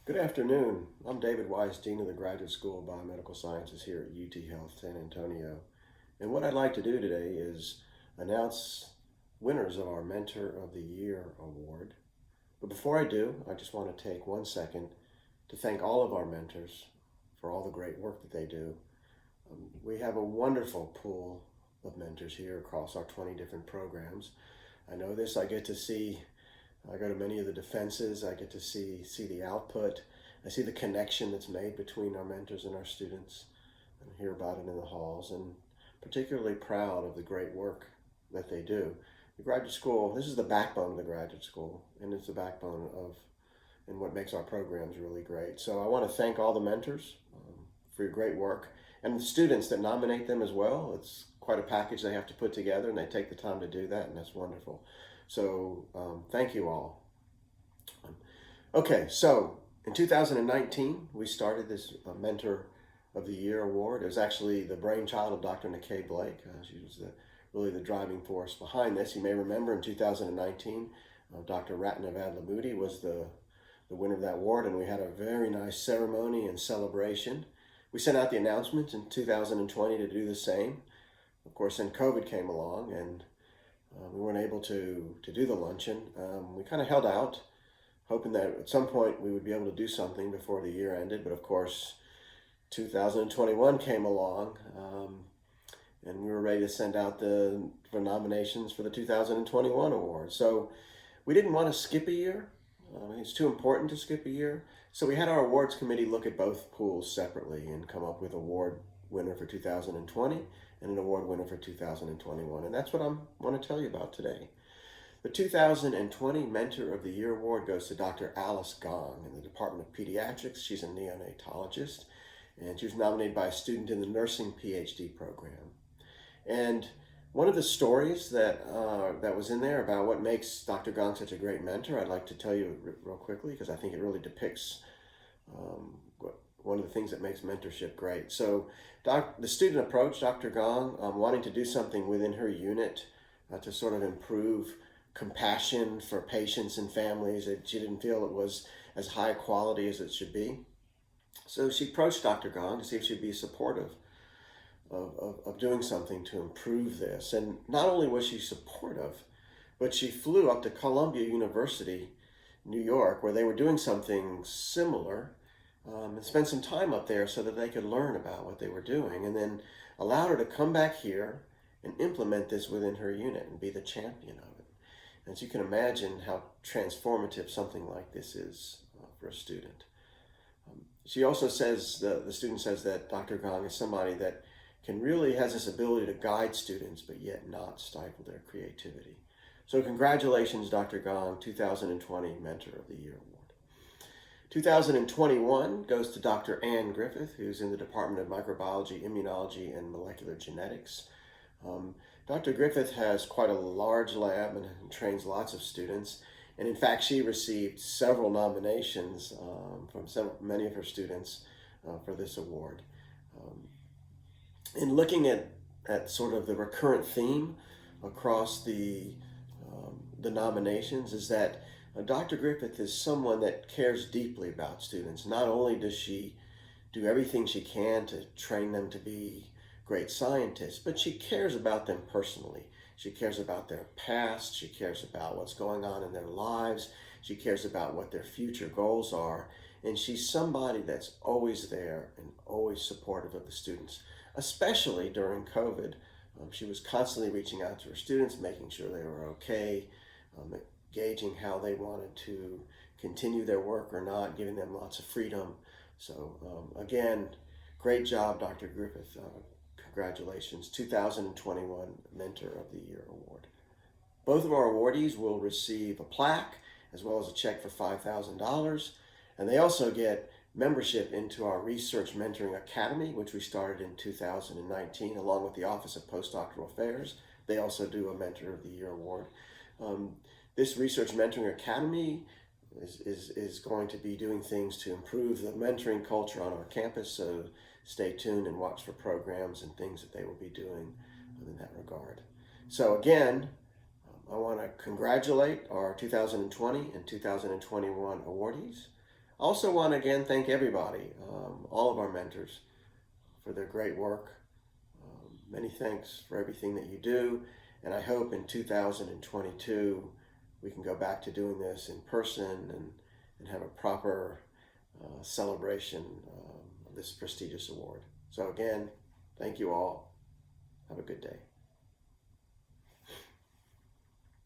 Good afternoon. I'm David Wise, Dean of the Graduate School of Biomedical Sciences here at UT Health San Antonio. And what I'd like to do today is announce winners of our Mentor of the Year award. But before I do, I just want to take 1 second to thank all of our mentors for all the great work that they do. We have a wonderful pool of mentors here across our 20 different programs. I know this, I go to many of the defenses. I get to see the output. I see the connection that's made between our mentors and our students and hear about it in the halls, and particularly proud of the great work that they do. The graduate school, this is the backbone of the graduate school, and it's the backbone of and what makes our programs really great. So I want to thank all the mentors for your great work and the students that nominate them as well. It's quite a package they have to put together, and they take the time to do that, and that's wonderful. So thank you all. Okay, so in 2019, we started this Mentor of the Year award. It was actually the brainchild of Dr. Nikkei Blake. She was really the driving force behind this. You may remember in 2019, Dr. Ratna Vadlamudi was the winner of that award, and we had a very nice ceremony and celebration. We sent out the announcement in 2020 to do the same. Of course, then COVID came along, and we weren't able to do the luncheon. We kind of held out, hoping that at some point we would be able to do something before the year ended. But of course, 2021 came along, and we were ready to send out the nominations for the 2021 award. So we didn't want to skip a year. It's too important to skip a year. So we had our awards committee look at both pools separately and come up with award winner for 2020 and an award winner for 2021. And that's what I want to tell you about today. The 2020 Mentor of the Year award goes to Dr. Alice Gong in the Department of Pediatrics. She's a neonatologist, and she was nominated by a student in the nursing Ph.D. program. And one of the stories that was in there about what makes Dr. Gong such a great mentor, I'd like to tell you real quickly, because I think it really depicts one of the things that makes mentorship great. So the student approached Dr. Gong wanting to do something within her unit to sort of improve compassion for patients and families. She didn't feel it was as high quality as it should be. So she approached Dr. Gong to see if she'd be supportive of doing something to improve this. And not only was she supportive, but she flew up to Columbia University, New York, where they were doing something similar, and spent some time up there so that they could learn about what they were doing, and then allowed her to come back here and implement this within her unit and be the champion of it. And as you can imagine how transformative something like this is for a student. She also says, the student says that Dr. Gong is somebody that has this ability to guide students, but yet not stifle their creativity. So congratulations, Dr. Gong, 2020 Mentor of the Year Award. 2021 goes to Dr. Ann Griffith, who's in the Department of Microbiology, Immunology, and Molecular Genetics. Dr. Griffith has quite a large lab and trains lots of students. And in fact, she received several nominations from many of her students for this award. In looking at sort of the recurrent theme across the nominations is that Dr. Griffith is someone that cares deeply about students. Not only does she do everything she can to train them to be great scientists, but she cares about them personally. She cares about their past. She cares about what's going on in their lives. She cares about what their future goals are. And she's somebody that's always there and always supportive of the students, especially during COVID. She was constantly reaching out to her students, making sure they were okay, gauging how they wanted to continue their work or not, giving them lots of freedom. So again, great job, Dr. Griffith. Congratulations, 2021 Mentor of the Year Award. Both of our awardees will receive a plaque as well as a check for $5,000. And they also get membership into our Research Mentoring Academy, which we started in 2019, along with the Office of Postdoctoral Affairs. They also do a Mentor of the Year Award. This Research Mentoring Academy is going to be doing things to improve the mentoring culture on our campus, so stay tuned and watch for programs and things that they will be doing in that regard. So again, I want to congratulate our 2020 and 2021 awardees. Also want to again thank everybody, all of our mentors, for their great work. Many thanks for everything that you do, and I hope in 2022 we can go back to doing this in person and have a proper celebration of this prestigious award. So again, thank you all. Have a good day.